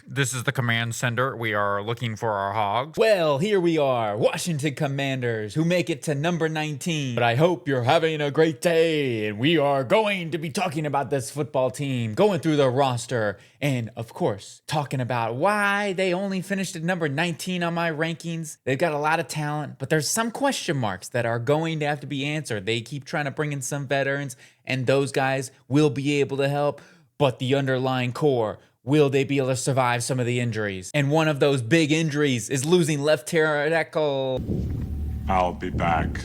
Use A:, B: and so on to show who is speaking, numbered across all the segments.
A: This is the command center. We are looking for our hogs.
B: Well, here we are, Washington Commanders, who make it to number 19. But I hope you're having a great day, and we are going to be talking about this football team, going through the roster, and of course, talking about why they only finished at number 19 on my rankings. They've got a lot of talent, but there's some question marks that are going to have to be answered. They keep trying to bring in some veterans, and those guys will be able to help, but the underlying core, will they be able to survive some of the injuries? And one of those big injuries is losing left tackle.
C: I'll be back.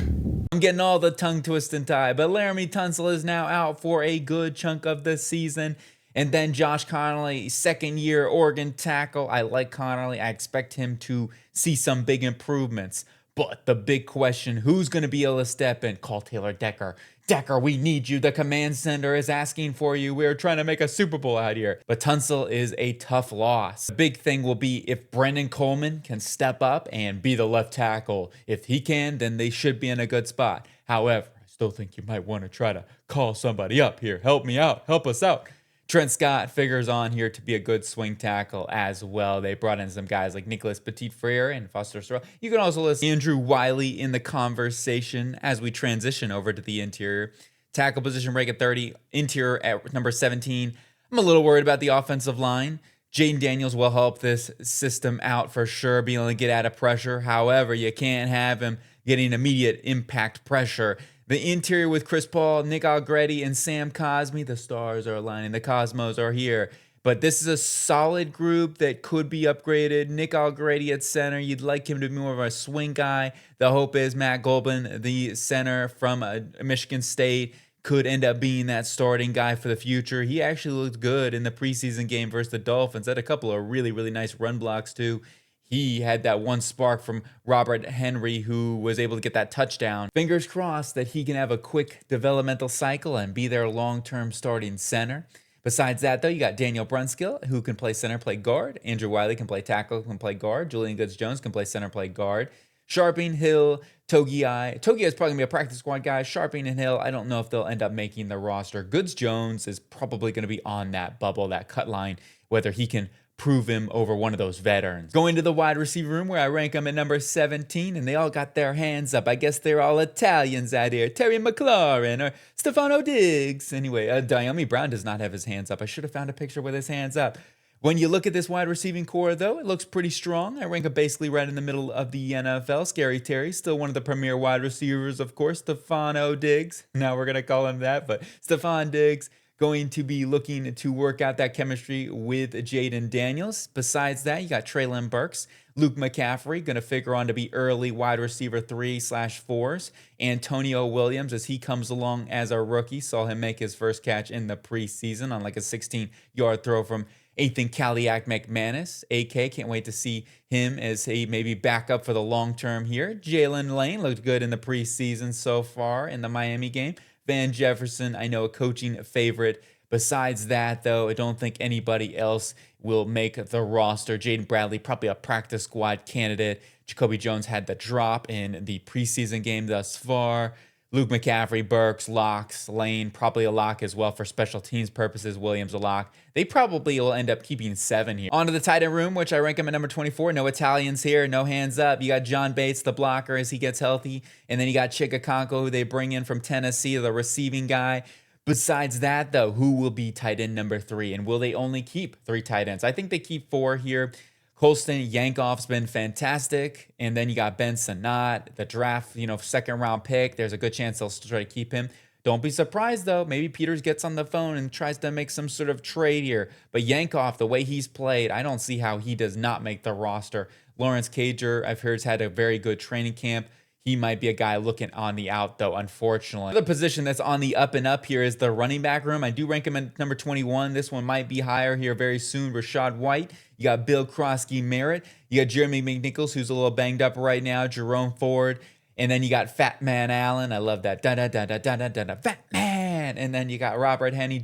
B: I'm getting all the tongue twist and tie, but Laremy Tunsil is now out for a good chunk of the season. And then Josh Connolly, second year Oregon tackle. I like Connolly. I expect him to see some big improvements. But the big question, who's going to be able to step in? Call Taylor Decker. Decker, we need you. The command center is asking for you. We're trying to make a Super Bowl out here. But Tunsil is a tough loss. The big thing will be if Brendan Coleman can step up and be the left tackle. If he can, then they should be in a good spot. However, I still think you might want to try to call somebody up here. Help me out. Help us out. Trent Scott figures on here to be a good swing tackle as well. They brought in some guys like Nicholas Petit-Frere and Foster Sorrell. You can also list Andrew Wiley in the conversation as we transition over to the interior. Tackle position break at 30, interior at number 17. I'm a little worried about the offensive line. Jaden Daniels will help this system out for sure, being able to get out of pressure. However, you can't have him getting immediate impact pressure. The interior with Chris Paul, Nick Algretti, and Sam Cosmi, the stars are aligning. The Cosmos are here. But this is a solid group that could be upgraded. Nick Algretti at center. You'd like him to be more of a swing guy. The hope is Matt Golban, the center from Michigan State, could end up being that starting guy for the future. He actually looked good in the preseason game versus the Dolphins. Had a couple of really, really nice run blocks too. He had that one spark from Robert Henry, who was able to get that touchdown. Fingers crossed that he can have a quick developmental cycle and be their long-term starting center. Besides that, though, you got Daniel Brunskill, who can play center, play guard. Andrew Wiley can play tackle, can play guard. Julian Goods-Jones can play center, play guard. Sharping, Hill, Togiai. Togiai is probably going to be a practice squad guy. Sharping and Hill, I don't know if they'll end up making the roster. Goods-Jones is probably going to be on that bubble, that cut line, whether he can prove him over one of those veterans. Going to the wide receiver room where I rank them at number 17, and they all got their hands up. I guess they're all Italians out here. Terry McLaurin or Stefano Diggs. Anyway, Diami Brown does not have his hands up. I should have found a picture with his hands up. When you look at this wide receiving core, though, it looks pretty strong. I rank it basically right in the middle of the NFL. Scary Terry, still one of the premier wide receivers, of course. Stefano Diggs. Now we're going to call him that, but Stefon Diggs going to be looking to work out that chemistry with Jaden Daniels. Besides that, you got Treylon Burks, Luke McCaffrey, going to figure on to be early wide receiver 3/4s. Antonio Williams, as he comes along as a rookie, saw him make his first catch in the preseason on like a 16-yard throw from Ethan Caliac McManus. AK, can't wait to see him as a maybe backup for the long term here. Jalen Lane looked good in the preseason so far in the Miami game. Van Jefferson, I know, a coaching favorite. Besides that, though, I don't think anybody else will make the roster. Jaden Bradley, probably a practice squad candidate. Jacoby Jones had the drop in the preseason game thus far. Luke McCaffrey, Burks, Locks, Lane, probably a lock as well for special teams purposes. Williams a lock. They probably will end up keeping 7 here. On to the tight end room, which I rank him at number 24. No Italians here, no hands up. You got John Bates, the blocker, as he gets healthy. And then you got Chikakonko, who they bring in from Tennessee, the receiving guy. Besides that, though, who will be tight end number 3? And will they only keep 3 tight ends? I think they keep 4 here. Colston Yankoff's been fantastic. And then you got Ben Sinnott, the draft, second round pick. There's a good chance they'll try to keep him. Don't be surprised, though. Maybe Peters gets on the phone and tries to make some sort of trade here. But Yankoff, the way he's played, I don't see how he does not make the roster. Lawrence Cager, I've heard, has had a very good training camp. He might be a guy looking on the out, though, unfortunately. The position that's on the up and up here is the running back room. I do rank him at number 21. This one might be higher here very soon. Rashad White. You got Bill Krosky Merritt. You got Jeremy McNichols, who's a little banged up right now. Jerome Ford. And then you got Fat Man Allen. I love that. Da-da-da-da-da-da-da. Fat Man. And then you got Robert Henry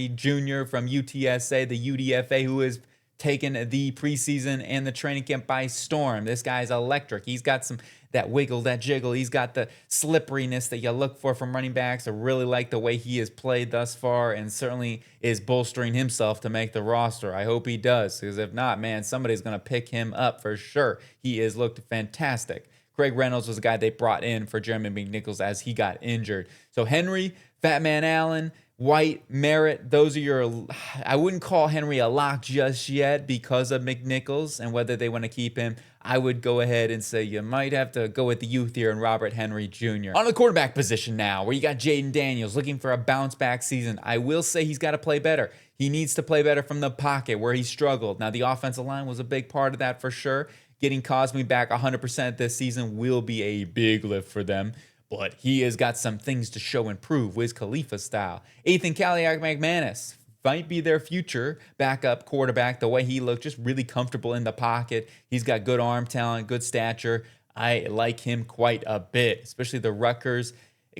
B: Jr. from UTSA, the UDFA, who is taken the preseason and the training camp by storm. This guy's electric. He's got that wiggle, that jiggle. He's got the slipperiness that you look for from running backs. I really like the way he has played thus far and certainly is bolstering himself to make the roster. I hope he does, because if not, man, somebody's going to pick him up for sure. He has looked fantastic. Craig Reynolds was the guy they brought in for Jeremy McNichols as he got injured. So Henry, Fat Man Allen, White, Merritt, those are your, I wouldn't call Henry a lock just yet because of McNichols and whether they want to keep him. I would go ahead and say you might have to go with the youth here and Robert Henry Jr. On the quarterback position now, where you got Jaden Daniels looking for a bounce back season. I will say he's got to play better. He needs to play better from the pocket where he struggled. Now, the offensive line was a big part of that for sure. Getting Cosme back 100% this season will be a big lift for them. But he has got some things to show and prove, Wiz Khalifa style. Ethan Kaliak-McManus might be their future backup quarterback. The way he looked, just really comfortable in the pocket. He's got good arm talent, good stature. I like him quite a bit, especially the Rutgers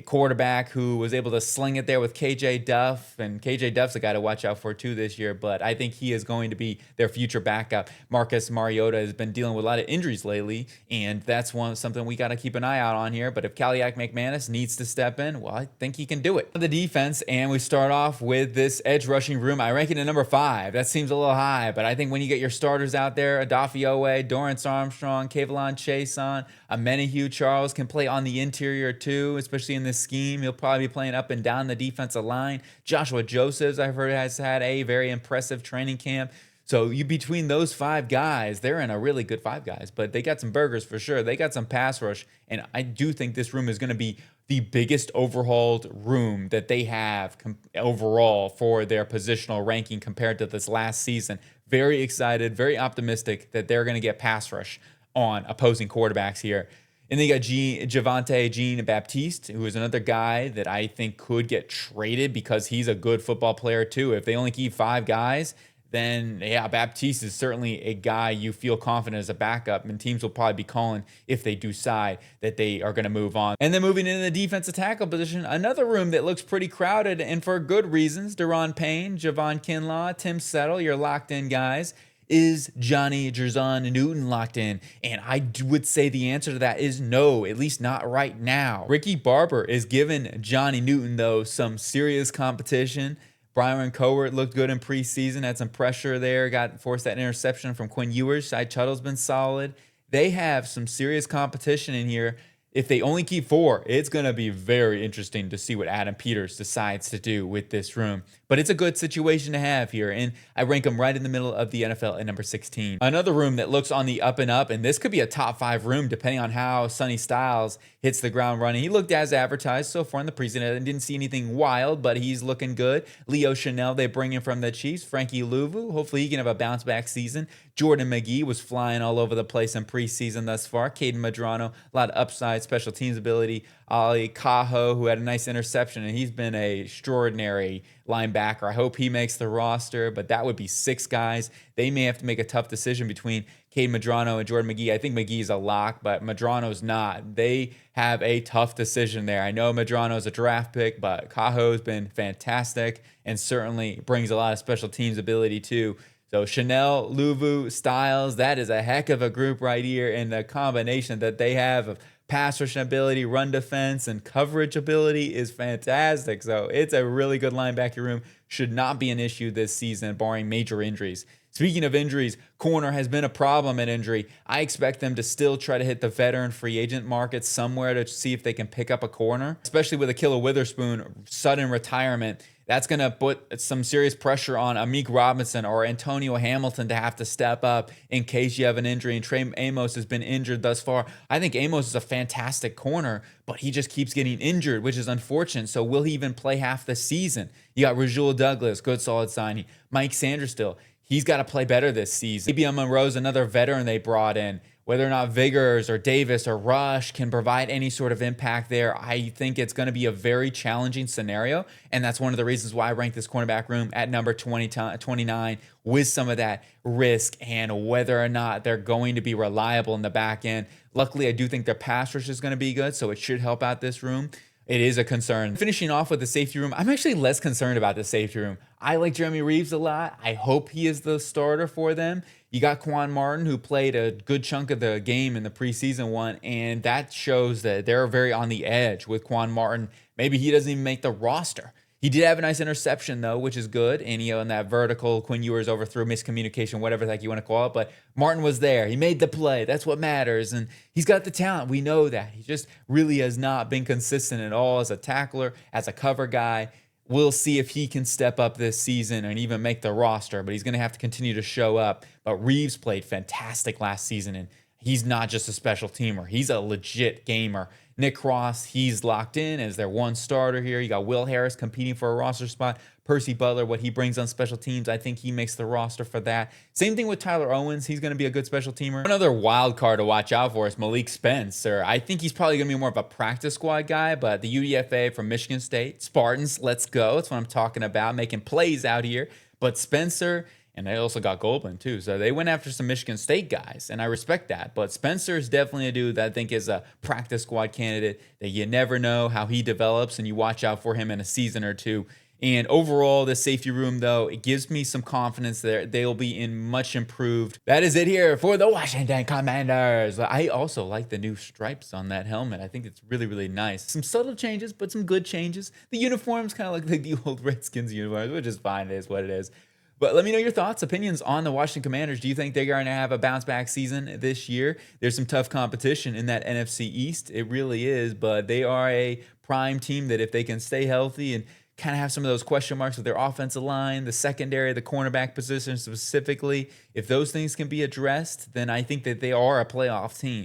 B: quarterback who was able to sling it there with KJ Duff. And KJ Duff's a guy to watch out for too this year, but I think he is going to be their future backup. Marcus Mariota has been dealing with a lot of injuries lately, and that's something we got to keep an eye out on here. But if Kaliak-McManus needs to step in, well, I think he can do it. The defense, and we start off with this edge rushing room. I rank it at number 5. That seems a little high, but I think when you get your starters out there, Adafi Owe, Dorrance Armstrong, Kavallon Chason, Amenahue Charles can play on the interior too, especially in this scheme. He'll probably be playing up and down the defensive line. Joshua Josephs, I've heard, has had a very impressive training camp. So you between those 5 guys, they're in a really good 5 guys, but they got some burgers for sure. They got some pass rush, and I do think this room is going to be the biggest overhauled room that they have overall for their positional ranking compared to this last season. Very excited, very optimistic that they're going to get pass rush on opposing quarterbacks here. And then you got Javonte Jean-Baptiste, who is another guy that I think could get traded because he's a good football player too. If they only keep 5 guys, then yeah, Baptiste is certainly a guy you feel confident as a backup, and teams will probably be calling if they decide that they are going to move on. And then moving into the defensive tackle position, another room that looks pretty crowded, and for good reasons. Daron Payne, Javon Kinlaw, Tim Settle, your locked in guys. Is Johnny Jerzon Newton locked in? And I would say the answer to that is no, at least not right now. Ricky Barber is giving Johnny Newton, though, some serious competition. Byron Cowart looked good in preseason, had some pressure there, forced that interception from Quinn Ewers. Side Chuttle's been solid. They have some serious competition in here. If they only keep 4, it's going to be very interesting to see what Adam Peters decides to do with this room. But it's a good situation to have here, and I rank them right in the middle of the NFL at number 16. Another room that looks on the up and up, and this could be a top 5 room depending on how Sonny Styles hits the ground running. He looked as advertised so far in the preseason. I didn't see anything wild, but he's looking good. Leo Chanel, they bring in from the Chiefs. Frankie Louvu, hopefully he can have a bounce back season. Jordan McGee was flying all over the place in preseason thus far. Caden Madrano, a lot of upside, special teams ability. Ali Cajo, who had a nice interception, and he's been an extraordinary linebacker. I hope he makes the roster, but that would be 6 guys. They may have to make a tough decision between Caden Madrano and Jordan McGee. I think McGee's a lock, but Madrano's not. They have a tough decision there. I know Madrano's a draft pick, but Cajo's been fantastic and certainly brings a lot of special teams ability too. So Chanel, Louvu, Styles, that is a heck of a group right here, and the combination that they have of pass rushing ability, run defense, and coverage ability is fantastic. So it's a really good linebacker room. Should not be an issue this season, barring major injuries. Speaking of injuries, corner has been a problem at injury. I expect them to still try to hit the veteran free agent market somewhere to see if they can pick up a corner, especially with Ahkello Witherspoon sudden retirement. That's going to put some serious pressure on Amik Robinson or Antonio Hamilton to have to step up in case you have an injury. And Trey Amos has been injured thus far. I think Amos is a fantastic corner, but he just keeps getting injured, which is unfortunate. So will he even play half the season? You got Rasul Douglas, good solid signing. Mike Sanderstill, he's got to play better this season. Fabian Monroe's another veteran they brought in. Whether or not Vigors or Davis or Rush can provide any sort of impact there, I think it's going to be a very challenging scenario. And that's one of the reasons why I rank this cornerback room at number 29 with some of that risk and whether or not they're going to be reliable in the back end. Luckily, I do think their pass rush is going to be good, so it should help out this room. It is a concern. Finishing off with the safety room, I'm actually less concerned about the safety room. I like Jeremy Reeves a lot. I hope he is the starter for them. You got Quan Martin, who played a good chunk of the game in the preseason one, and that shows that they're very on the edge with Quan Martin. Maybe he doesn't even make the roster. He did have a nice interception, though, which is good. And, in that vertical, Quinn Ewers overthrew, miscommunication, whatever the heck you want to call it. But Martin was there. He made the play. That's what matters. And he's got the talent. We know that. He just really has not been consistent at all as a tackler, as a cover guy. We'll see if he can step up this season and even make the roster. But he's going to have to continue to show up. But Reeves played fantastic last season. And he's not just a special teamer. He's a legit gamer. Nick Cross, he's locked in as their one starter here. You got Will Harris competing for a roster spot. Percy Butler, what he brings on special teams, I think he makes the roster for that. Same thing with Tyler Owens. He's going to be a good special teamer. Another wild card to watch out for is Malik Spencer. I think he's probably going to be more of a practice squad guy, but the UDFA from Michigan State, Spartans, let's go. That's what I'm talking about, making plays out here. But Spencer... and they also got Goldman, too. So they went after some Michigan State guys, and I respect that. But Spencer is definitely a dude that I think is a practice squad candidate that you never know how he develops, and you watch out for him in a season or two. And overall, the safety room, though, it gives me some confidence that they'll be in much improved. That is it here for the Washington Commanders. I also like the new stripes on that helmet. I think it's really, really nice. Some subtle changes, but some good changes. The uniforms kind of look like the old Redskins uniforms, which is fine. It is what it is. But let me know your thoughts, opinions on the Washington Commanders. Do you think they're going to have a bounce-back season this year? There's some tough competition in that NFC East. It really is, but they are a prime team that if they can stay healthy and kind of have some of those question marks with their offensive line, the secondary, the cornerback position specifically, if those things can be addressed, then I think that they are a playoff team.